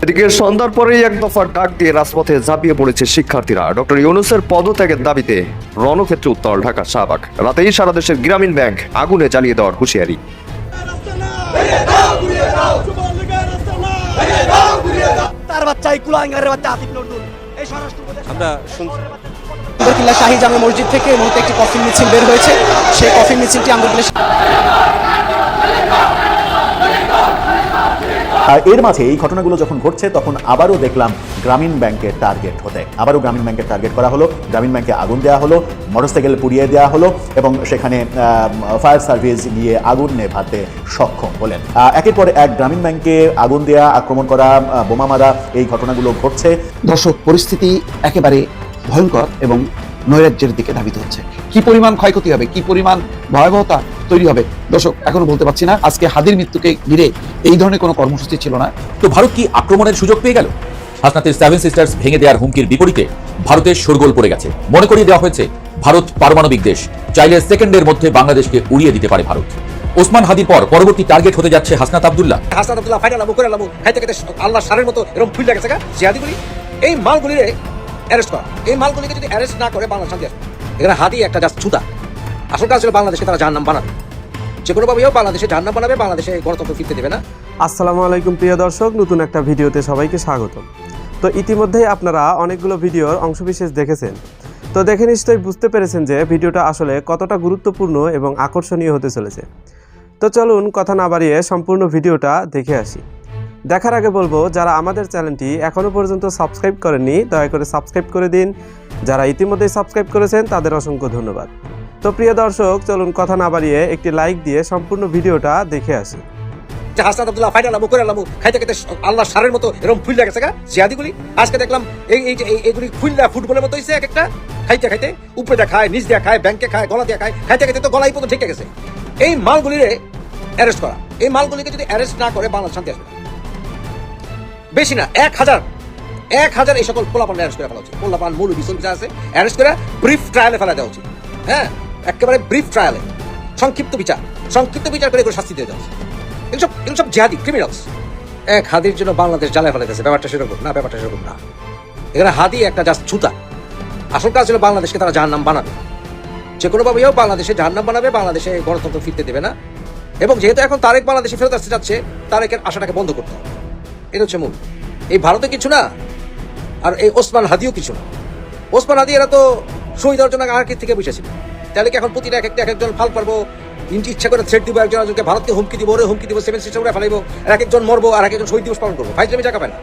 এদিকে সন্ধ্যার পরেই এক দফা ডাক দিয়ে রাজপথে ঝাঁপিয়ে পড়েছে শিক্ষার্থীরা। ডক্টর ইউনূসের পদত্যাগের দাবিতে রণক্ষেত্রে উত্তাল ঢাকা শাহবাগ। রাতেই সারা দেশের গ্রামীণ ব্যাংক আগুনে জ্বালিয়ে দেওয়ার হুঁশিয়ারি। আমরা শুনছি আন্দরকিল্লা শাহী জামে মসজিদ থেকে এই মুহূর্তে একটি কফিন মিছিল বের হয়েছে। সেই কফিন মিছিলটি আন্দরকিল্লা আর এর মাঝে এই ঘটনাগুলো যখন ঘটছে তখন আবারও দেখলাম গ্রামীণ ব্যাংকের টার্গেট হতে। আবারও গ্রামীণ ব্যাংকের টার্গেট করা হলো, গ্রামীণ ব্যাংকে আগুন দেওয়া হলো, মোটরসাইকেল পুড়িয়ে দেওয়া হলো এবং সেখানে ফায়ার সার্ভিস গিয়ে আগুন নেভাতে সক্ষম হলেন। একের পর এক গ্রামীণ ব্যাংকে আগুন দেওয়া, আক্রমণ করা, বোমা মারা এই ঘটনাগুলো ঘটছে। দর্শক, পরিস্থিতি একেবারে ভয়ঙ্কর এবং নৈরাজ্যের দিকে ধাবিত হচ্ছে। কি পরিমাণ ক্ষয়ক্ষতি হবে, কি পরিমাণ ভয়াবহতা তৈরি হবে দর্শক এখনো বলতে পারছি না। আজকে হাদির মৃত্যুকে ঘিরে এই ধরনের কোনো কর্মসূচি ছিল না। তো ভারত কি আক্রমণের সুযোগ পেয়ে গেল? হাসনাতের সেভেন সিস্টার্স ভেঙে দেওয়ার হুমকির বিপরীতে ভারতের শোরগোল পড়ে গেছে। মনে করিয়ে দেওয়া হয়েছে ভারত পারমাণবিক দেশ, চাইলে সেকেন্ডের মধ্যে বাংলাদেশকে উড়িয়ে দিতে পারে ভারত। ওসমান হাদির পর পরবর্তী টার্গেট হতে যাচ্ছে হাসনাত আব্দুল্লাহ। ফাইনাল করে খাইতে খাইতে আল্লাহ সারের মতো এরকম ফুল গেছে জিহাদিগুলি। এই মালগুলিরে অ্যারেস্ট করা, এই মালগুলিকে যদি অ্যারেস্ট না করে বাংলা শান্তি আসবে। এখানে হাদি একটা জাস্ট ছুতা। আসল কাজ ছিল বাংলাদেশকে তারা জাহান্নাম বানাবে, যে কোনোভাবেও বাংলাদেশে জাহান্নাম বানাবে, বাংলাদেশে গণতন্ত্র ফিরতে দেবে না। আসসালামু আলাইকুম প্রিয় দর্শক, নতুন একটা ভিডিওতে সবাইকে স্বাগতম। তো ইতিমধ্যেই আপনারা অনেকগুলো ভিডিওর অংশবিশেষ দেখেছেন। তো দেখে নিশ্চয়ই বুঝতে পেরেছেন যে ভিডিওটা আসলে কতটা গুরুত্বপূর্ণ এবং আকর্ষণীয় হতে চলেছে। তো চলুন কথা না বাড়িয়ে সম্পূর্ণ ভিডিওটা দেখে আসি। দেখার আগে বলবো, যারা আমাদের চ্যানেলটি এখনও পর্যন্ত সাবস্ক্রাইব করেননি দয়া করে সাবস্ক্রাইব করে দিন। যারা ইতিমধ্যেই সাবস্ক্রাইব করেছেন তাদের অসংখ্য ধন্যবাদ। তো প্রিয় দর্শক, চলুন কথা না বাড়িয়ে একটি লাইক দিয়ে সম্পূর্ণ ভিডিওটা দেখে আসি। হাসনাত আব্দুল্লাহ ফাইনাল করে খাইতে খাইতে আল্লাহ সারের মতো এরকম ফুল গেছে জিহাদিগুলি। আজকে দেখলাম এইগুলি ফুল্লা ফুটবলের মতো হয়েছে। এক একটা খাইতে খাইতে উপরে দেয়া খায়, নিচ দেয়া খায়, ব্যাংকে খায়, গলা দেয়া খায়, খাইতে খাইতে তো গলাই পর্যন্ত ঠিক গেছে। এই মালগুলিরে অ্যারেস্ট করা, এই মালগুলিকে যদি অ্যারেস্ট না করে বাংলা শান্তি আসবে না। বেশি না, 1000 এই সকল পোলাপান অ্যারেস্ট করে ফেলা উচিত। পোলাপান মূল বিষয় আছে, অ্যারেস্ট করে ব্রিফ ট্রায়ালে ফেলা দেওয়া উচিত। হ্যাঁ, একেবারে ব্রিফ ট্রায়ালে, সংক্ষিপ্ত বিচার করে শাস্তি দিয়ে দেওয়া উচিত। এগুলো সব জিহাদি ক্রিমিনালস। এক হাদির জন্য বাংলাদেশ জ্বালায় ফেলাইতেছে। ব্যাপারটা সেরকম না। এখানে হাদি একটা জাস্ট ছুতা। আসল কাজ ছিল বাংলাদেশকে তারা জাহান্নাম বানাবে, যে কোনোভাবেও বাংলাদেশে জাহান্নাম বানাবে, বাংলাদেশে গণতন্ত্র ফিরতে দেবে না। এবং যেহেতু এখন তারেক বাংলাদেশে ফেরত আসতে যাচ্ছে, তারেকের আশাটাকে বন্ধ করতে হবে। এটা হচ্ছে মূল। এই ভারতে কিছু না, আর এই ওসমান হাদিও কিছু না। ওসমান হাদি এরা তো শহীদ অর্জন আগে থেকে বসেছিল। তাহলে কি এখন প্রতিটা এক একজন ফাল পারবো, ইচ্ছা করে থ্রেট দিব, একজনকে ভারতকে হুমকি দিব, ওরে হুমকি দিব, সেভেন সিস্টেম ফেলাইব, এক একজন মরবো, আর এক একজন শহীদ দিবস পালন করবো। ফাইজলামি জায়গা পায় না।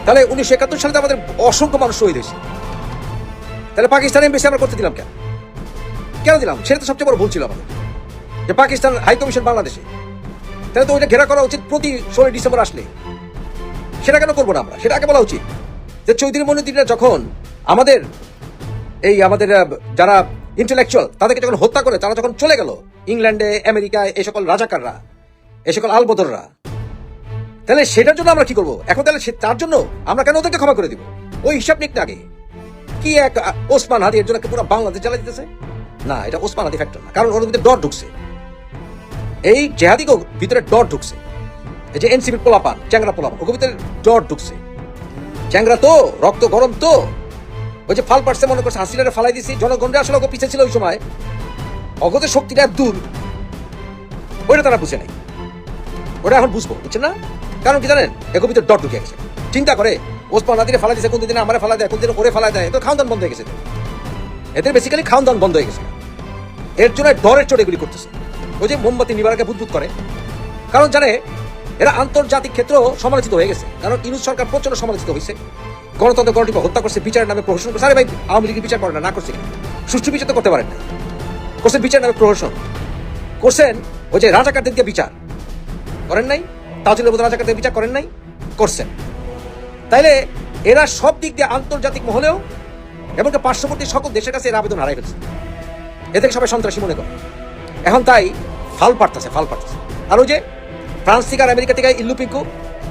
তাহলে 1971 সালে আমাদের অসংখ্য মানুষ শহীদ হয়েছে। তাহলে পাকিস্তানে বেশি আমরা করতে দিলাম কেন দিলাম? সেটা তো সবচেয়ে বড় ভুল ছিল আমাদের, যে পাকিস্তান হাই কমিশন বাংলাদেশে। তাহলে তো ওইটা ঘেরা করা উচিত প্রতি 16 ডিসেম্বর আসলে। সেটা কেন করবো না আমরা? সেটা আগে বলা উচিত যে চৌধুরী মনুদ্দিনরা যখন আমাদের যারা ইন্টেলেকচুয়াল তাদেরকে যখন হত্যা করে, তারা যখন চলে গেল ইংল্যান্ডে, আমেরিকায়, এই সকল রাজাকাররা, এই সকল আলবদররা, তাহলে সেটার জন্য আমরা কি করবো এখন? তাহলে তার জন্য আমরা কেন ওদেরকে ক্ষমা করে দিব? ওই হিসাব নিক না আগে। কি এক ওসমান হাদি এর জন্য পুরো বাংলাদেশ জ্বালা দিতেছে না, এটা ওসমান হাদি ফ্যাক্টর না। কারণ ওর ভিতরে ডর ঢুকছে, এই জেহাদিকে ভিতরে ডর ঢুকছে। এই যে এনসিপির পোলাপান, চ্যাংরা পোলাপান, ওকে ভিতরে ডর ঢুকছে। চ্যাংরা তো রক্ত গরম, তো ওই যে ফাল পারছে, মনে করছে হাসিনারে ফালাই দিছি, জনগণরা আসলে ওকে পিছিয়ে ছিল ওই সময়। অগতের শক্তিটা দূর, ওইটা তারা বুঝে নাই, ওটা এখন বুঝবো, বুঝছেন না? কারণ কি জানেন, এর ভিতরে ডর ঢুকে গেছে। চিন্তা করে ওসমান হাদিরে ফালাই দিছে, কোন দিন আমার ফালাই দেয়, কোন দিন ওরে ফালাই দেয়। তো খাওয়ান দান বন্ধ হয়ে গেছে, এদের বেসিক্যালি খাওয়ান দান বন্ধ হয়ে গেছে। এর জন্য ডরের চোট এগুলি করতেছে। ওই যে মোমবাতি নিবারকে বুদবুদ করে, কারণ জানে এরা আন্তর্জাতিক ক্ষেত্র সমালোচিত হয়ে গেছে। কারণ ইউনূস সরকার প্রচন্ড সমালোচিত হয়েছে, গণতন্ত্র গণটিকে হত্যা করছে, বিচারের নামে প্রহসন করছে। আরে ভাই, আওয়ামী লীগের বিচার করে না করছে, সুষ্ঠু বিচার তো করতে পারেন না, করছেন বিচার নামে প্রহসন করছেন। ওই যে রাজাকারদেরকে বিচার করেন নাই, তাজুলের মতো রাজাকারদের বিচার করেন নাই, করছেন। তাইলে এরা সব দিক দিয়ে আন্তর্জাতিক মহলেও এবং পার্শ্ববর্তী সকল দেশের কাছে এর আবেদন হারাই ফেলছে। এদেরকে সবাই সন্ত্রাসী মনে করে। এখন তাই ফাল পারতেছে। আর ওই যে ফ্রান্স থেকে আর আমেরিকা থেকে ইল্লু পিঙ্কু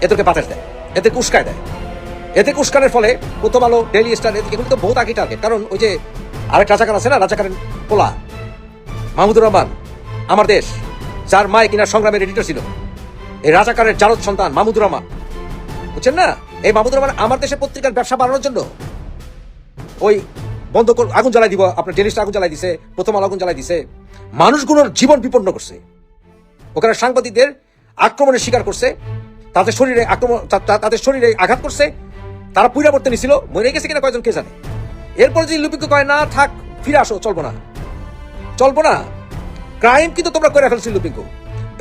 এদেরকে বাতাস দেয়, এদেরকে উস্কায় দেয়। এদেরকে উস্কানের ফলে প্রথম আলো, ডেইলি স্টার, এগুলো তো বহুত আগে টার্গেট। কারণ ওই যে আরেক রাজাকার আছে না, রাজাকারের পোলা মাহমুদুর রহমান, আমার দেশ, যার মায় কিনা সংগ্রামের এডিটর ছিল, এই রাজাকারের জারদ সন্তান মাহমুদুর রহমান, বুঝছেন না? এই মাহমুদুর রহমান আমার দেশের পত্রিকার ব্যবসা বাড়ানোর জন্য ওই আগুন জ্বালাই দিব, আপনার ডেলিস্ট আগুন জ্বালাই দিছে, প্রথম আলো আগুন জ্বালাই দিছে, মানুষগুলোর জীবন বিপন্ন করছে, ওখানে সাংবাদিকদের আক্রমণের শিকার করছে, তাদের শরীরে আঘাত করছে, তারা পুইরা পড়তে নিছিল, মরে গেছে কিনা কয়জন কে জানে। এরপর যদি ইল্লুপিঙ্কু কয় না থাক ফিরে আসো, চলবো না। ক্রাইম কিন্তু তোমরা করে ফেলছো ইল্লুপিঙ্কু।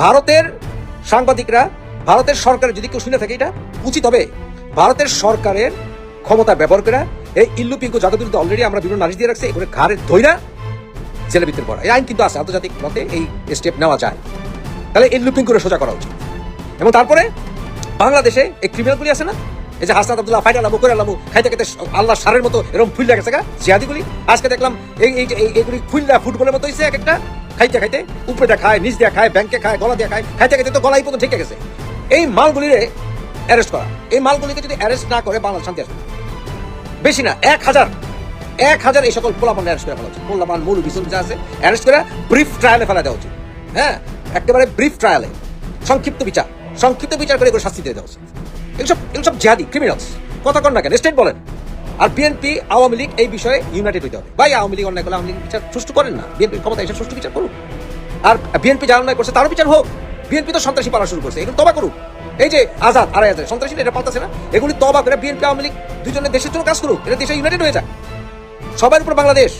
ভারতের সাংবাদিকরা, ভারতের সরকারের যদি কেউ শুনে থাকে, এটা উচিত হবে ভারতের সরকারের ক্ষমতা ব্যবহার করে এই ইল্লুপিঙ্কু যাদের বিরুদ্ধে অলরেডি আমরা বিভিন্ন নালিশ দিয়ে রাখছি, এগুলো ঘাড়ে ধইরা জেলে ভিতরে পড়া। এই আইন কিন্তু আছে, আন্তর্জাতিক মতে এই স্টেপ নেওয়া যায়। তাহলে ইল্লুপিঙ্কুরে সোজা করা উচিত। এবং তারপরে বাংলাদেশে এই ক্রিমিনালগুলি আছে না, এই যে হাসনাত আব্দুল্লাহ, ফাইটা লামু, করে লামু, খাইতে খাইতে আল্লাহ সারের মতো এরকম ফুল গেছে গা জিহাদিগুলি। আজকে দেখলাম এইগুলি ফুল্লা ফুটবলের মতো হয়েছে, এক একটা খাইতে খাইতে উপরে খায়, নিচ দিয়ে খায়, ব্যাংকে খায়, গলা দিয়ে খায়, খাইতে খাইতে তো গলাই পর্যন্ত ঠিক গেছে। এই মালগুলিরে অ্যারেস্ট করা, এই মালগুলিকে যদি অ্যারেস্ট না করে বাংলাদেশ শান্তি আসবে। বেশি না, 1000 এই সকল পোলাপান অ্যারেস্ট করে ফেলা উচিত। পোলাপান মূল বিচন যা আছে অ্যারেস্ট করে ব্রিফ ট্রায়ালে ফেলা দেওয়া উচিত। হ্যাঁ, একেবারে ব্রিফ ট্রায়ালে, সংক্ষিপ্ত বিচার করে শাস্তি দিয়ে দেওয়া উচিত। এগুলো সব জিহাদি ক্রিমিনালস। কথা কন না কেন, স্টেট বলেন। আর বিএনপি আওয়ামী লীগ এই বিষয়ে ইউনাইটেড হইতে হবে। ভাই আওয়ামী লীগ অন্যায় করলে আওয়ামী লীগ বিচার সুষ্ঠু করেন না, বিএনপির ক্ষমতা এসে সুষ্ঠু বিচার করুক। আর বিএনপি যা অন্যায় করছে তারও বিচার হোক। বিএনপি তো সন্ত্রাসী পালা শুরু করছে, এগুলো তবা করুক। এই যে আজাদ আড়াই হাজার সন্ত্রাসী এটা পাল্টাছে না, এগুলি তবা করে বিএনপি আওয়ামী লীগ দুজনের দেশের জন্য কাজ করুক। এটা দেশে ইউনাইটেড হয়ে যায়। সবার উপর বাংলাদেশ,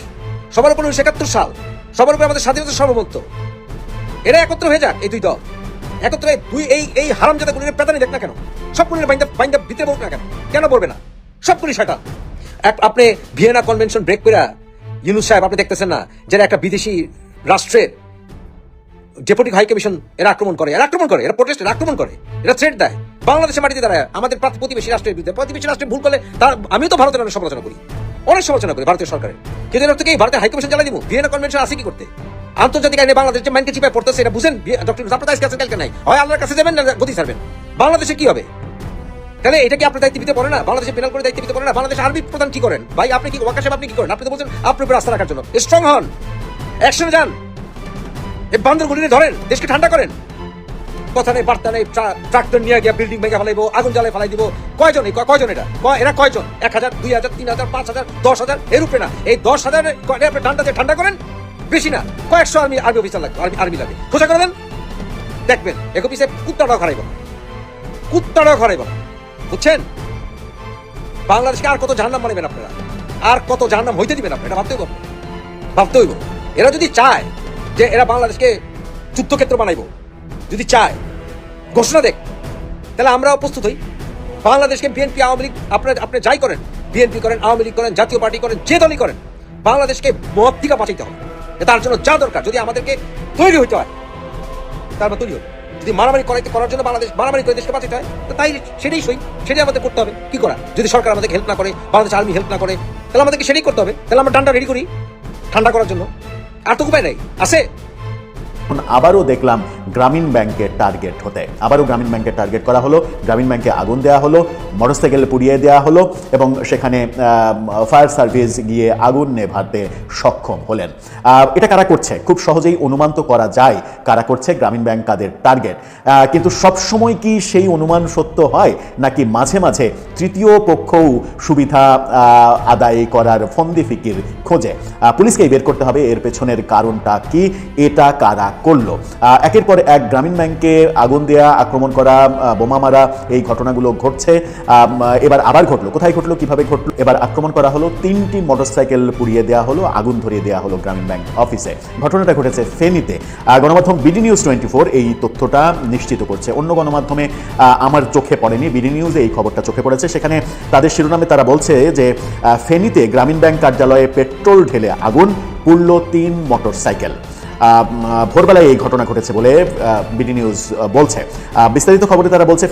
সবার উপর 1971 সাল, সবার উপর আমাদের স্বাধীনতার সার্বভৌমত্ব। এরা একত্র হয়ে যাক, এই দুই দল একত্রে। এই হারামজাদা গুলির প্রাধান্য দেখ না কেন, সবগুলির বাইন্দা ভিতরে বলুক না কেন বলবে না? সবগুলি শয়তান। আপনি ভিয়েনা কনভেনশন ব্রেক করে ইউনূস সাহেব আপনি দেখতেছেন না, যারা একটা বিদেশি রাষ্ট্রের ডেপুটি হাই কমিশন এরা আক্রমণ করে, এরা প্রোটেস্ট আক্রমণ করে, এরা থ্রেট দেয় বাংলাদেশের মাটিতে দাঁড়ায় আমাদের প্রতিবেশী রাষ্ট্রের বিরুদ্ধে। প্রতিবেশী রাষ্ট্রে ভুল করলে তার আমিও তো ভারতের অনেক সমালোচনা করি ভারতীয় সরকারের। কিন্তু এর অর্থ কি ভারতের হাই কমিশন জ্বালাই দিব? ভিয়েনা কনভেনশন আছে কি করতে? আন্তর্জাতিক আইনে বাংলাদেশ যে মাইনকে চিপায় পড়তেছে এটা বুঝেন ডক্টর আপনার কাছে কালকে নাই, হয় আল্লাহর কাছে যাবেন না গতি ছাড়বেন। বাংলাদেশে কি হবে? তাহলে এটা কি আপনার দায়িত্ব দিতে পারে না? বাংলাদেশে পেনাল করে দায়িত্ব দিতে পারে না? বাংলাদেশ আর্মি প্রধান কি করেন ভাই? আপনি কি ওয়াকা সাহেব আপনি কি করেন? আপনি তো বলছেন আপনার উপর আস্থা রাখার জন্য। স্ট্রং হন, অ্যাকশনে যান, এই বান্দরগুলিরে ধরেন, দেশকে ঠান্ডা করেন। কথা নেই, বার্তা নেই, ট্রাক্টর নিয়ে গিয়ে বিল্ডিং ভেঙে ফেলাইবো, আগুন জ্বালায় ফেলাই দিব। কয়জন এরা কয়জন? 1000, 2000, 3000, 5000, 10,000 এর উপরে না। এই 10,000 আপনি ঠান্ডা করেন, বেশি না, কয়েকশো আর্মি অফিসার লাগবে, আর্মি লাগবে। খোঁজা করে দেন, দেখবেন এগো পিছিয়ে কুত্তাটাও খারাইব না, বুঝছেন? বাংলাদেশকে আর কত জাহান্নাম বানাবেন আপনারা? আর কত জাহান্নাম হইতে দিবেন আপনারা? এটা ভাবতে হইব। এরা যদি চায় যে এরা বাংলাদেশকে যুদ্ধক্ষেত্র বানাইব, যদি চায় ঘোষণা দেখ, তাহলে আমরাও প্রস্তুত হই। বাংলাদেশকে বিএনপি আওয়ামী লীগ আপনি যাই করেন, বিএনপি করেন, আওয়ামী লীগ করেন, জাতীয় পার্টি করেন, যে দলই করেন, বাংলাদেশকে মদ থেকে বাঁচাইতে হবে। তার জন্য যা দরকার, যদি আমাদেরকে তৈরি হইতে হয় তারপর তৈরি হবে। যদি মারামারি করার জন্য বাংলাদেশ মারামারি করে দেশকে বাঁচাতে হয়, তাই সেটাই আমাদের করতে হবে। কি করা? যদি সরকার আমাদেরকে হেল্প না করে, বাংলাদেশ আর্মি হেল্প না করে, তাহলে আমাদেরকে সেটাই করতে হবে। তাহলে আমরা ডান্ডা রেডি করি ঠান্ডা করার জন্য, আর তো উপায় নাই। আছে আবারও দেখলাম গ্রামীণ ব্যাংকের টার্গেট হতে, আবারও গ্রামীণ ব্যাংকের টার্গেট করা হলো, গ্রামীণ ব্যাংকে আগুন দেওয়া হলো, মোটরসাইকেল পুড়িয়ে দেওয়া হলো এবং সেখানে ফায়ার সার্ভিস গিয়ে আগুন নেভাতে সক্ষম হলেন। এটা কারা করছে? খুব সহজেই অনুমান তো করা যায় কারা করছে। গ্রামীণ ব্যাংক কাদের টার্গেট, কিন্তু সবসময় কি সেই অনুমান সত্য হয়, নাকি মাঝে মাঝে তৃতীয় পক্ষও সুবিধা আদায় করার ফন্দি ফিকির খোঁজে? পুলিশকেই বের করতে হবে এর পেছনের কারণটা কি, এটা কারা করলো। একের পর এক গ্রামীণ ব্যাংকে আগুন দেয়া, আক্রমণ করা, বোমা মারা, এই ঘটনাগুলো ঘটছে। এবার আবার ঘটলো, কোথায় ঘটলো, কিভাবে ঘটলো? এবার আক্রমণ করা হলো, 3টি মোটরসাইকেল পুড়িয়ে দেওয়া হলো, আগুন ধরিয়ে দেওয়া হলো গ্রামীণ ব্যাংক অফিসে। ঘটনাটা ঘটেছে ফেনীতে। গণমাধ্যম বিডি নিউজ 24 এই তথ্যটা নিশ্চিত করছে। অন্য গণমাধ্যমে আমার চোখে পড়েনি, বিডি নিউজে এই খবরটা চোখে পড়েছে। সেখানে তাদের শিরোনামে তারা বলছে যে ফেনীতে গ্রামীণ ব্যাংক কার্যালয়ে পেট্রোল ঢেলে আগুন, পুড়ল 3 মোটরসাইকেল। ভোরবেলায় এই ঘটনা ঘটেছে বলে বিডি নিউজ বলছে। বিস্তারিত খবরে তারা বলছে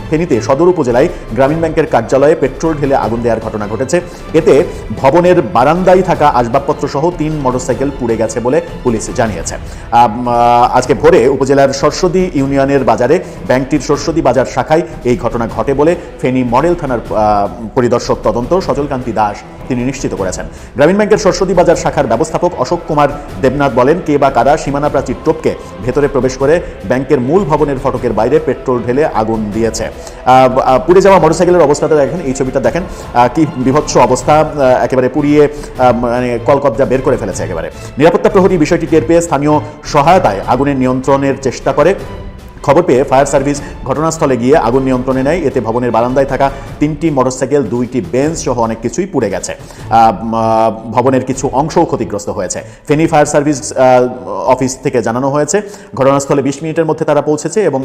ফেনীতে সদর উপজেলায় গ্রামীণ ব্যাংকের কার্যালয়ে পেট্রোল ঢেলে আগুন দেওয়ার ঘটনা ঘটেছে। এতে ভবনের বারান্দায় থাকা আসবাবপত্র সহ 3 মোটরসাইকেল পুড়ে গেছে বলে পুলিশ জানিয়েছে। আজকে ভোরে উপজেলার সরস্বতী ইউনিয়নের বাজারে ব্যাংকটির সরস্বতী বাজার শাখায় এই ঘটনা ঘটে বলে ফেনী মডেল থানার পরিদর্শক তদন্ত সজলকান্তি দাস তিনি নিশ্চিত করেছেন। গ্রামীণ ব্যাংকের সরস্বতী বাজার শাখার ব্যবস্থাপক অশোক কুমার দেবনাথ বলেন, কে বা কারা সীমানা প্রাচীর টপকে ভেতরে প্রবেশ করে ব্যাংকের মূল ভবনের ফটকের বাইরে পেট্রোল ঢেলে আগুন দিয়েছে। পুড়ে যাওয়া মোটরসাইকেলের অবস্থাটা দেখেন, এই ছবিটা দেখেন, কি বিভৎস অবস্থা, একেবারে পুড়িয়ে মানে কলকবজা বের করে ফেলেছে একেবারে। নিরাপত্তা প্রহরী বিষয়টি টের পেয়ে স্থানীয় সহায়তায় আগুনের নিয়ন্ত্রণের চেষ্টা করে। খবর পেয়ে ফায়ার সার্ভিস ঘটনাস্থলে গিয়ে আগুন নিয়ন্ত্রণে নেয়। এতে ভবনের বারান্দায় থাকা 3টি মোটরসাইকেল, 2টি বেঞ্চ সহ অনেক কিছুই পুড়ে গেছে। ভবনের কিছু অংশও ক্ষতিগ্রস্ত হয়েছে। ফেনী ফায়ার সার্ভিস অফিস থেকে জানানো হয়েছে, ঘটনাস্থলে 20 মিনিটের মধ্যে তারা পৌঁছেছে এবং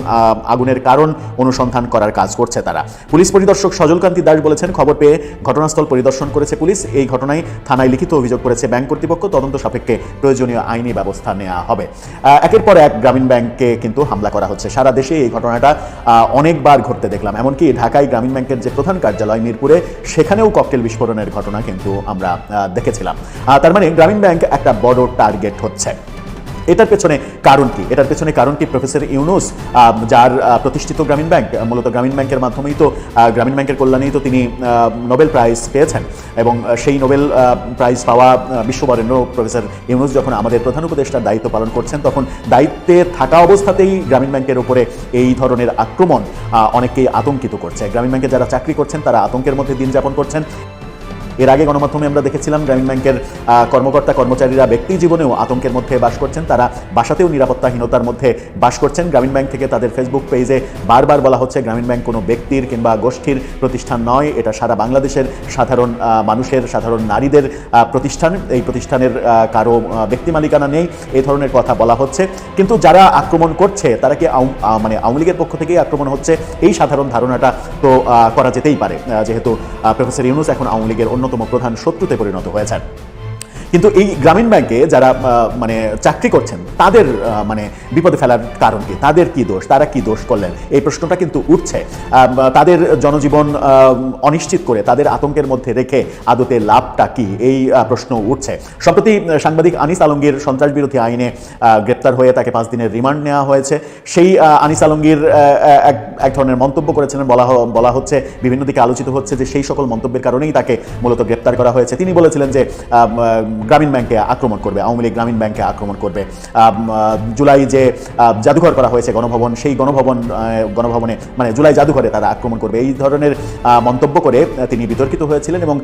আগুনের কারণ অনুসন্ধান করার কাজ করছে তারা। পুলিশ পরিদর্শক সজলকান্তি দাস বলেছেন, খবর পেয়ে ঘটনাস্থল পরিদর্শন করেছে পুলিশ। এই ঘটনায় থানায় লিখিত অভিযোগ করেছে ব্যাংক কর্তৃপক্ষ। তদন্ত সাপেক্ষে প্রয়োজনীয় আইনি ব্যবস্থা নেওয়া হবে। একের পর এক গ্রামীণ ব্যাংকে কিন্তু হামলা করা হচ্ছে। সারা দেশে এই ঘটনাটা অনেকবার ঘটতে দেখলাম। এমনকি ঢাকায় গ্রামীণ ব্যাংকের যে প্রধান কার্যালয় মিরপুরে, সেখানেও ককটেল বিস্ফোরণের ঘটনা কিন্তু আমরা দেখেছিলাম। তার মানে গ্রামীণ ব্যাংক একটা বড় টার্গেট হচ্ছে। এটার পেছনে কারণ কি? এটার পেছনে কারণ কি? প্রফেসর ইউনুস, যার প্রতিষ্ঠিত গ্রামীণ ব্যাংক, মূলত গ্রামীণ ব্যাংকের মাধ্যমেই তো, গ্রামীণ ব্যাংকের কল্যাণেই তো তিনি নোবেল প্রাইজ পেয়েছেন। এবং সেই নোবেল প্রাইজ পাওয়া বিশ্ববরেণ্য প্রফেসর ইউনুস যখন আমাদের প্রধান উপদেষ্টার দায়িত্ব পালন করছেন, তখন দায়িত্বে থাকা অবস্থাতেই গ্রামীণ ব্যাংকের উপরে এই ধরনের আক্রমণ অনেককেই আতঙ্কিত করছে। গ্রামীণ ব্যাংকে যারা চাকরি করছেন তারা আতঙ্কের মধ্যে দিন যাপন করছেন। এর আগে গণমাধ্যমে আমরা দেখেছিলাম গ্রামীণ ব্যাংকের কর্মকর্তা কর্মচারীরা ব্যক্তি জীবনেও আতঙ্কের মধ্যে বাস করছেন, তারা বাসাতেও নিরাপত্তাহীনতার মধ্যে বাস করছেন। গ্রামীণ ব্যাংক থেকে তাদের ফেসবুক পেজে বারবার বলা হচ্ছে, গ্রামীণ ব্যাংক কোনো ব্যক্তির কিংবা গোষ্ঠীর প্রতিষ্ঠান নয়, এটা সারা বাংলাদেশের সাধারণ মানুষের, সাধারণ নারীদের প্রতিষ্ঠান। এই প্রতিষ্ঠানের কারো ব্যক্তি মালিকানা নেই, এই ধরনের কথা বলা হচ্ছে। কিন্তু যারা আক্রমণ করছে তারা কি মানে আওয়ামী লীগের পক্ষ থেকেই আক্রমণ হচ্ছে? এই সাধারণ ধারণাটা তো করা যেতেই পারে, যেহেতু প্রফেসর ইউনুস এখন আওয়ামী লীগের অন্যতম প্রধান শত্রুতে পরিণত হয়েছেন। কিন্তু এই গ্রামীণ ব্যাংকে যারা মানে চাকরি করছেন তাদের মানে বিপদে ফেলার কারণ কি? তাদের কি দোষ? তারা কি দোষ করলেন? এই প্রশ্নটা কিন্তু উঠছে। তাদের জনজীবন অনিশ্চিত করে, তাদের আতঙ্কের মধ্যে রেখে আদতে লাভটা কি? এই প্রশ্ন উঠছে। সম্প্রতি সাংবাদিক আনিস আলমগীর সন্ত্রাস বিরোধী আইনে গ্রেপ্তার হয়ে তাকে 5 দিনের রিমান্ড নেওয়া হয়েছে। সেই আনিস আলমগীর এক ধরনের মন্তব্য করেছিলেন, বলা হচ্ছে, বিভিন্ন দিকে আলোচিত হচ্ছে যে সেই সকল মন্তব্যের কারণেই তাকে মূলত গ্রেপ্তার করা হয়েছে। তিনি বলেছিলেন যে গ্রামীণ ব্যাংকে আক্রমণ করবে, আওয়ামী লীগ গ্রামীণ ব্যাংকে আক্রমণ করবে। জুলাই যে জাদুঘর করা হয়েছে গণভবন, সেই গণভবনে মানে জুলাই জাদুঘরে তারা আক্রমণ করবে, এই ধরনের মন্তব্য করে তিনি বিতর্কিত হয়েছিলেন। এবং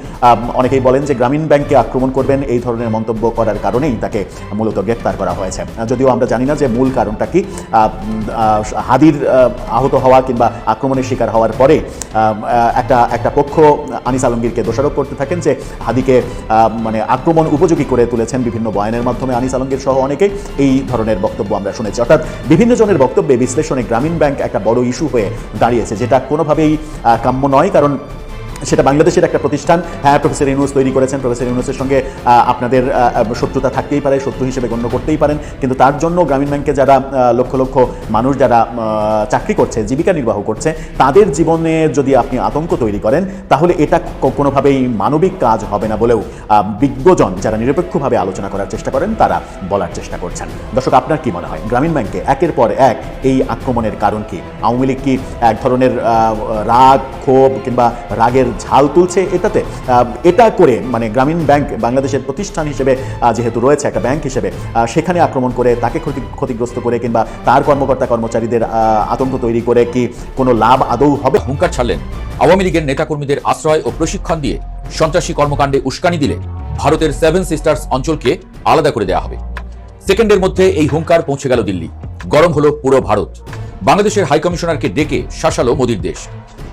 অনেকেই বলেন যে গ্রামীণ ব্যাংকে আক্রমণ করবেন, এই ধরনের মন্তব্য করার কারণেই তাকে মূলত গ্রেপ্তার করা হয়েছে। যদিও আমরা জানি না যে মূল কারণটা কি। হাদির আহত হওয়া কিংবা আক্রমণের শিকার হওয়ার পরে একটা পক্ষ আনিস আলমগীরকে দোষারোপ করতে থাকেন যে হাদিকে মানে আক্রমণ উপযোগী করে তুলেছেন বিভিন্ন বয়ানের মাধ্যমে আনিস আলমগীর সহ অনেকেই। এই ধরনের বক্তব্য আমরা শুনেছি। অর্থাৎ বিভিন্ন জনের বক্তব্যে বিশ্লেষণে গ্রামীণ ব্যাংক একটা বড় ইস্যু হয়ে দাঁড়িয়েছে, যেটা কোনোভাবেই কাম্য নয়। কারণ সেটা বাংলাদেশের একটা প্রতিষ্ঠান। হ্যাঁ, প্রফেসর ইউনুস তৈরি করেছেন, প্রফেসর ইউনুসের সঙ্গে আপনাদের শত্রুতা থাকতেই পারে, শত্রু হিসেবে গণ্য করতেই পারেন, কিন্তু তার জন্য গ্রামীণ ব্যাংকে যারা লক্ষ লক্ষ মানুষ যারা চাকরি করছে, জীবিকা নির্বাহ করছে, তাদের জীবনে যদি আপনি আতঙ্ক তৈরি করেন, তাহলে এটা কোনোভাবেই মানবিক কাজ হবে না বলেও বিজ্ঞজন যারা নিরপেক্ষভাবে আলোচনা করার চেষ্টা করেন তারা বলার চেষ্টা করছেন। দর্শক, আপনার কি মনে হয় গ্রামীণ ব্যাংকে একের পর এক এই আক্রমণের কারণ কি? আওয়ামী লীগ কি এক ধরনের রাগ, ক্ষোভ কিংবা রাগের ঝাল তুলছে এটাতে? এটা করে মানে গ্রামীণ ব্যাংক বাংলাদেশের প্রতিষ্ঠান হিসেবে যেহেতু রয়েছে, একটা ব্যাংক হিসেবে, সেখানে আক্রমণ করে তাকে ক্ষতিগ্রস্ত করে কিংবা তার কর্মকর্তা কর্মচারীদের আতঙ্ক তৈরি করে কি কোনো লাভ আদৌ হবে? হুঙ্কার ছাড়লেন, আওয়ামী লীগের নেতাকর্মীদের আশ্রয় ও প্রশিক্ষণ দিয়ে সন্ত্রাসী কর্মকাণ্ডে উস্কানি দিলে ভারতের 7 সিস্টার্স অঞ্চলকে আলাদা করে দেওয়া হবে। সেকেন্ডের মধ্যে এই হুঙ্কার পৌঁছে গেল দিল্লি। গরম হলো পুরো ভারত। বাংলাদেশের হাইকমিশনারকে ডেকে শাসালো মোদির দেশ।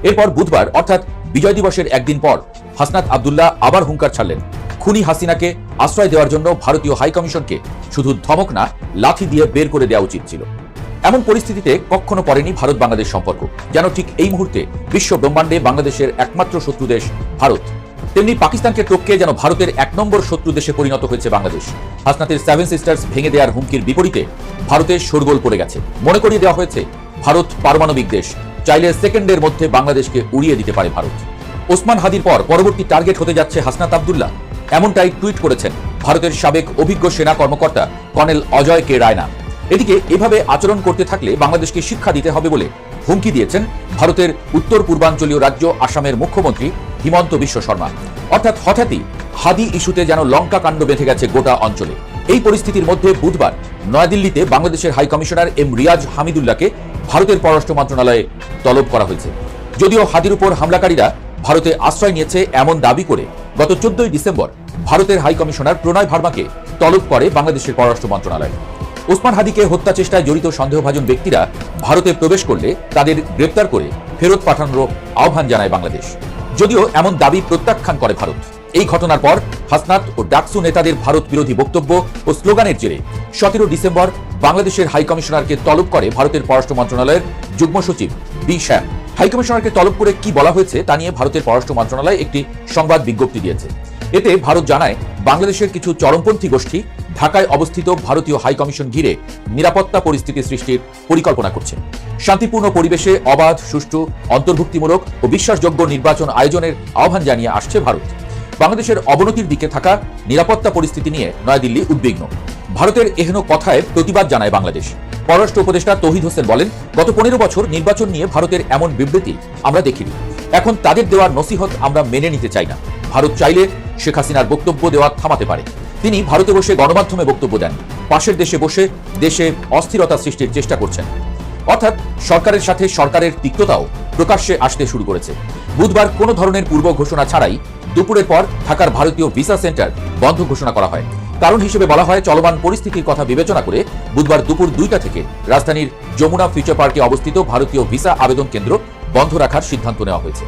এরপর বুধবার অর্থাৎ বিজয় দিবসের একদিন পর হাসনাত আব্দুল্লাহ আবার হুঙ্কার ছাড়লেন। খুনি হাসিনাকে আশ্রয় দেওয়ার জন্য ভারতীয় হাইকমিশনকে শুধু ধমক না, লাঠি দিয়ে বের করে দেওয়া উচিত ছিল। এমন পরিস্থিতিতে কখনো পড়েনি ভারত বাংলাদেশ সম্পর্ক, যেন ঠিক এই মুহূর্তে বিশ্ব ব্রহ্মাণ্ডে বাংলাদেশের একমাত্র শত্রু দেশ ভারত। তেমনি পাকিস্তানকে টপকে যেন ভারতের 1 নম্বর শত্রু দেশে পরিণত হয়েছে বাংলাদেশ। হাসনাতের 7 সিস্টার্স ভেঙে দেওয়ার হুমকির বিপরীতে ভারতের শোরগোল পড়ে গেছে। মনে করিয়ে দেওয়া হয়েছে ভারত পারমাণবিক দেশ, চাইলে সেকেন্ডের মধ্যে বাংলাদেশকে উড়িয়ে দিতে পারে ভারত। ওসমান হাদির পর পরবর্তী টার্গেট হতে যাচ্ছে হাসনাত আব্দুল্লাহ, এমনটাই টুইট করেছেন ভারতের সাবেক অভিজ্ঞ সেনা কর্মকর্তা কর্নেল অজয় কে রায়না। এদিকে এভাবে আচরণ করতে থাকলে বাংলাদেশকে শিক্ষা দিতে হবে বলে হুমকি দিয়েছেন ভারতের উত্তর পূর্বাঞ্চলীয় রাজ্য আসামের মুখ্যমন্ত্রী হিমন্ত বিশ্ব শর্মা। অর্থাৎ হঠাৎই হাদি ইস্যুতে যেন লঙ্কা কাণ্ড বেঁধে গেছে গোটা অঞ্চলে। এই পরিস্থিতির মধ্যে বুধবার নয়াদিল্লিতে বাংলাদেশের হাই কমিশনার এম রিয়াজ হামিদুল্লাহকে ভারতের পররাষ্ট্র মন্ত্রণালয়ে তলব করা হয়েছে। যদিও হাদির উপর হামলাকারীরা ভারতে আশ্রয় নিয়েছে এমন দাবি করে গত 14 ডিসেম্বর ভারতের হাই কমিশনার প্রণয় ভার্মাকে তলব করে বাংলাদেশের পররাষ্ট্র মন্ত্রণালয়। ওসমান হাদিকে হত্যা চেষ্টায় জড়িত সন্দেহভাজন ব্যক্তিরা ভারতে প্রবেশ করলে তাদের গ্রেপ্তার করে ফেরত পাঠানোর আহ্বান জানায় বাংলাদেশ। যদিও এমন দাবি প্রত্যাখ্যান করে ভারত। এই ঘটনার পর হাসনাত ও ডাকসু নেতাদের ভারত বিরোধী বক্তব্য ও স্লোগানের জেরে 17 ডিসেম্বর বাংলাদেশের হাই কমিশনারকে তলব করে ভারতের পররাষ্ট্র মন্ত্রণালয়ের যুগ্ম সচিব বি শ্যাম। হাই কমিশনারকে তলব করে কি বলা হয়েছে তা নিয়ে ভারতের পররাষ্ট্র মন্ত্রণালয় একটি সংবাদ বিজ্ঞপ্তি দিয়েছে। এতে ভারত জানায় বাংলাদেশের কিছু চরমপন্থী গোষ্ঠী ঢাকায় অবস্থিত ভারতীয় হাই কমিশন ঘিরে নিরাপত্তা পরিস্থিতি সৃষ্টির পরিকল্পনা করছে। শান্তিপূর্ণ পরিবেশে অবাধ, সুষ্ঠু, অন্তর্ভুক্তিমূলক ও বিশ্বাসযোগ্য নির্বাচন আয়োজনের আহ্বান জানিয়ে আসছে ভারত। বাংলাদেশের অবনতির দিকে থাকা নিরাপত্তা পরিস্থিতি নিয়ে নয়াদিল্লি উদ্বিগ্ন। ভারতের এহেন কথায় প্রতিবাদ জানায় বাংলাদেশ। পররাষ্ট্র উপদেষ্টা তৌহিদ হোসেন বলেন, গত 15 বছর নির্বাচন নিয়ে ভারতের এমন বিবৃতি আমরা দেখিনি। এখন তাদের দেওয়ার নসিহত আমরা মেনে নিতে চাই না। ভারত চাইলে শেখ হাসিনার বক্তব্য দেওয়া থামাতে পারে। তিনি ভারতে বসে গণমাধ্যমে বক্তব্য দেন, পাশের দেশে বসে দেশে অস্থিরতা সৃষ্টির চেষ্টা করছেন। অর্থাৎ সরকারের সাথে সরকারের তিক্ততাও প্রকাশ্যে আসতে শুরু করেছে। বুধবার কোনো ধরনের পূর্ব ঘোষণা ছাড়াই দুপুরের পর ঢাকার ভারতীয় ভিসা সেন্টার বন্ধ ঘোষণা করা হয়। কারণ হিসেবে বলা হয়, চলমান পরিস্থিতির কথা বিবেচনা করে বুধবার দুপুর 2টা থেকে রাজধানীর যমুনা ফিউচার পার্কে অবস্থিত ভারতীয় ভিসা আবেদন কেন্দ্র বন্ধ রাখার সিদ্ধান্ত নেওয়া হয়েছে।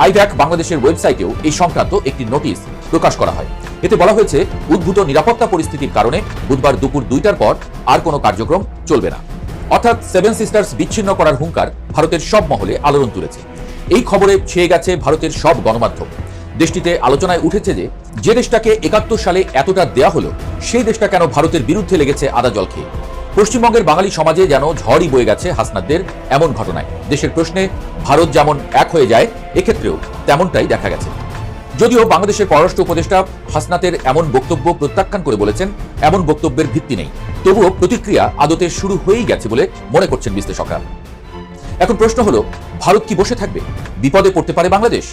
আইব্যাক বাংলাদেশের ওয়েবসাইটেও এই সংক্রান্ত একটি নোটিশ প্রকাশ করা হয়। এতে বলা হয়েছে, উদ্ভূত নিরাপত্তা পরিস্থিতির কারণে বুধবার দুপুর 2টার পর আর কোনো কার্যক্রম চলবে না। অর্থাৎ 7 সিস্টার্স বিচ্ছিন্ন করার হুঙ্কার ভারতের সব মহলে আলোড়ন তুলেছে। এই খবরে ছেয়ে গেছে ভারতের সব গণমাধ্যম। দেশটিতে আলোচনায় উঠেছে যে দেশটাকে 71 সালে এতটা দেয়া হলো, সেই দেশটা কেন ভারতের বিরুদ্ধে লেগেছে আদা জল খেয়ে। পশ্চিমবঙ্গের বাঙালি সমাজে যেন ঝড়ই বয়ে গেছে হাসনাতদের এমন ঘটনায়। দেশের প্রশ্নে ভারত যেমন এক হয়ে যায়, এক্ষেত্রেও তেমনটাই দেখা গেছে। যদিও বাংলাদেশের পররাষ্ট্র উপদেষ্টা হাসনাতের এমন বক্তব্য প্রত্যাখ্যান করে বলেছেন, এমন বক্তব্যের ভিত্তি নেই। তবুও প্রতিক্রিয়া আদতে শুরু হয়েই গেছে বলে মনে করছেন বিশ্লেষকরা। এখন প্রশ্ন হলো, ভারত কি বসে থাকবে? বিপদে পড়তে পারে বাংলাদেশ।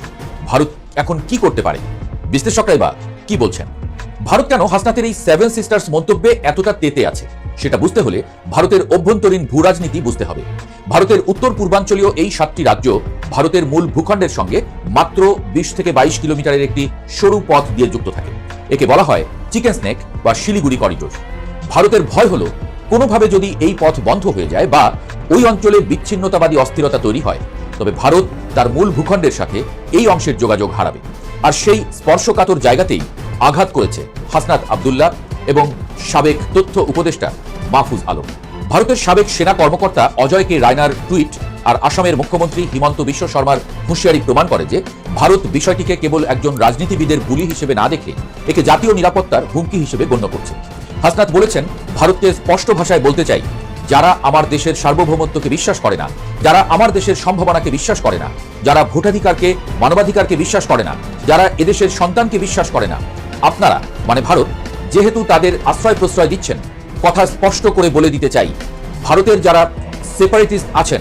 ভারত এখন কি করতে পারে? বিশ্লেষকরাই বা কি বলছেন? ভারত কেন হাসনাতের এই 7 সিস্টার্স মন্তব্যে এতটা তেতে আছে, সেটা বুঝতে হলে ভারতের অভ্যন্তরীণ ভূরাজনীতি বুঝতে হবে। ভারতের উত্তর পূর্বাঞ্চলীয় এই 7টি রাজ্য ভারতের মূল ভূখণ্ডের সঙ্গে মাত্র 20 থেকে 22 কিলোমিটারের একটি সরু পথ দিয়ে যুক্ত থাকে। একে বলা হয় চিকেন স্নেক বা শিলিগুড়ি করিডোর। ভারতের ভয় হলো, কোনোভাবে যদি এই পথ বন্ধ হয়ে যায় বা ওই অঞ্চলে বিচ্ছিন্নতাবাদী অস্থিরতা তৈরি হয়, তবে ভারত তার মূল ভূখণ্ডের সাথে এই অংশের যোগাযোগ হারাবে। আর সেই স্পর্শকাতর জায়গাতেই আঘাত করেছে হাসনাত আব্দুল্লাহ এবং সাবেক তথ্য উপদেষ্টা মাহফুজ আলম। ভারতের সাবেক সেনা কর্মকর্তা অজয় কে রায়নার টুইট আর আসামের মুখ্যমন্ত্রী হিমন্ত বিশ্ব শর্মার হুঁশিয়ারি প্রমাণ করে যে ভারত বিষয়টিকে কেবল একজন রাজনীতিবিদের বুলি হিসেবে না দেখে একে জাতীয় নিরাপত্তার হুমকি হিসেবে গণ্য করছে। হাসনাত বলেছেন, ভারতকে স্পষ্ট ভাষায় বলতে চাই, যারা আমার দেশের সার্বভৌমত্বকে বিশ্বাস করে না, যারা আমার দেশের সম্ভাবনাকে বিশ্বাস করে না, যারা ভোটাধিকারকে, মানবাধিকারকে বিশ্বাস করে না, যারা এদেশের সন্তানকে বিশ্বাস করে না, আপনারা মানে ভারত যেহেতু তাদের আশ্রয় প্রশ্রয় দিচ্ছেন, কথা স্পষ্ট করে বলে দিতে চাই, ভারতের যারা সেপারেটিস্ট আছেন,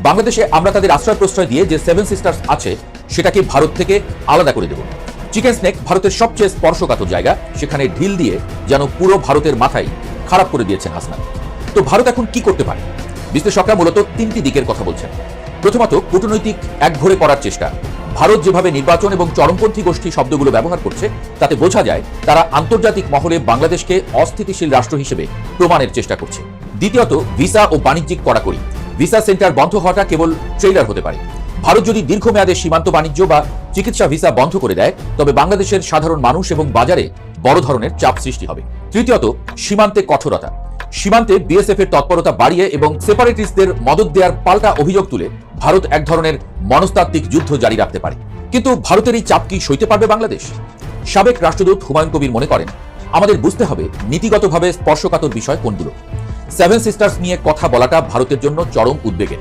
বাংলাদেশে আমরা তাদের আশ্রয় প্রশ্রয় দিয়ে যে 7 সিস্টার্স আছে সেটাকে ভারত থেকে আলাদা করে দেব। চিকেন স্নেক ভারতের সবচেয়ে স্পর্শকাতর জায়গা, সেখানে ঢিল দিয়ে যেন পুরো ভারতের মাথায় খারাপ করে দিয়েছেন হাসনাত। তো ভারত এখন কি করতে পারে? বিশ্লেষকরা মূলত 3টি দিকের কথা বলছেন। প্রথমত, কূটনৈতিক একঘরে করার চেষ্টা। ভারত যেভাবে নির্বাচন এবং চরমপন্থী গোষ্ঠী শব্দগুলো ব্যবহার করছে, তাতে বোঝা যায় তারা আন্তর্জাতিক মহলে বাংলাদেশকে অস্থিতিশীল রাষ্ট্র হিসেবে প্রমাণের চেষ্টা করছে। দ্বিতীয়ত, ভিসা ও বাণিজ্যিক কড়াকড়ি। ভিসা সেন্টার বন্ধ হওয়াটা কেবল ট্রেইলার হতে পারে। ভারত যদি দীর্ঘমেয়াদে সীমান্ত বাণিজ্য বা চিকিৎসা ভিসা বন্ধ করে দেয়, তবে বাংলাদেশের সাধারণ মানুষ এবং বাজারে বড় ধরনের চাপ সৃষ্টি হবে। তৃতীয়ত, সীমান্তে কঠোরতা। সীমান্তে বিএসএফ এর তৎপরতা বাড়িয়ে এবং সেপারেটিস্টদের মদত দেওয়ার পাল্টা অভিযোগ তুলে ভারত এক ধরনের মনস্তাত্ত্বিক যুদ্ধ জারি রাখতে পারে। কিন্তু ভারতের এই চাপ কি সইতে পারবে বাংলাদেশ? সাবেক রাষ্ট্রদূত হুমায়ুন কবির মনে করেন, আমাদের বুঝতে হবে নীতিগতভাবে স্পর্শকাতর বিষয় কোনগুলো। 7 সিস্টার্স নিয়ে কথা বলাটা ভারতের জন্য চরম উদ্বেগের।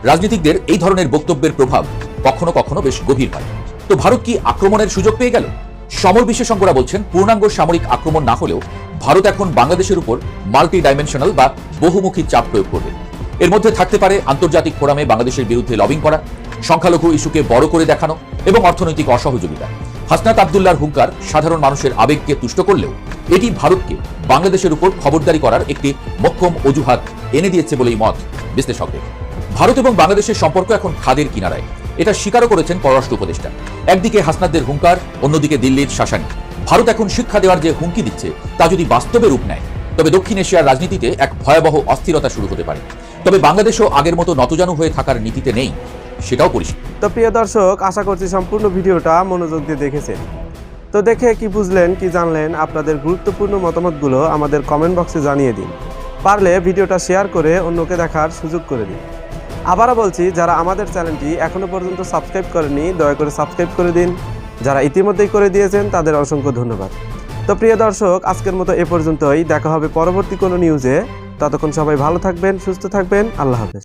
রাজনীতিকদের এই ধরনের বক্তব্যের প্রভাব কখনো কখনো বেশ গভীর হয়। তো ভারত কি আক্রমণের সুযোগ পেয়ে গেল? সমর বিশেষজ্ঞরা বলছেন, পূর্ণাঙ্গ সামরিক আক্রমণ না হলেও ভারত এখন বাংলাদেশের উপর মাল্টি ডাইমেনশনাল বা বহুমুখী চাপ প্রয়োগ করবে। এর মধ্যে থাকতে পারে আন্তর্জাতিক ফোরামে বাংলাদেশের বিরুদ্ধে লবিং করা, সংখ্যালঘু ইস্যুকে বড় করে দেখানো এবং অর্থনৈতিক অসহযোগিতা। হাসনাত আব্দুল্লাহর হুঙ্কার সাধারণ মানুষের আবেগকে তুষ্ট করলেও এটি ভারতকে বাংলাদেশের উপর খবরদারি করার একটি মোক্ষম অজুহাত এনে দিয়েছে বলেই মত বিশ্লেষকদের। ভারত এবং বাংলাদেশের সম্পর্ক এখন খাদের কিনারায়, এটা স্বীকারও করেছেন পররাষ্ট্র উপদেষ্টা। একদিকে হাসনাতদের হুঙ্কার, অন্যদিকে দিল্লির শাসানি। ভারত এখন শিক্ষা দেওয়ার যে হুমকি দিচ্ছে তা যদি বাস্তবে রূপ নেয় তবে দক্ষিণ এশিয়ার রাজনীতিতে এক ভয়াবহ অস্থিরতা শুরু হতে পারে। তবে বাংলাদেশও আগের মতো নতজানু হয়ে থাকার নীতিতে নেই, সেটাও পরিষ্কার। তো প্রিয় দর্শক, আশা করছি সম্পূর্ণ ভিডিওটা মনোযোগ দিয়ে দেখেছেন। তো দেখে কি বুঝলেন, কি জানলেন, আপনাদের গুরুত্বপূর্ণ মতামতগুলো আমাদের কমেন্ট বক্সে জানিয়ে দিন। পারলে ভিডিওটা শেয়ার করে অন্যকে দেখার সুযোগ করে দিন। আবারও বলছি, যারা আমাদের চ্যানেলটি এখনো পর্যন্ত সাবস্ক্রাইব করেনি দয়া করে সাবস্ক্রাইব করে দিন। যারা ইতিমধ্যেই করে দিয়েছেন তাদের অসংখ্য ধন্যবাদ। তো প্রিয় দর্শক, আজকের মতো এ পর্যন্তই। দেখা হবে পরবর্তী কোনো নিউজে। ততক্ষণ সবাই ভালো থাকবেন, সুস্থ থাকবেন। আল্লাহ হাফেজ।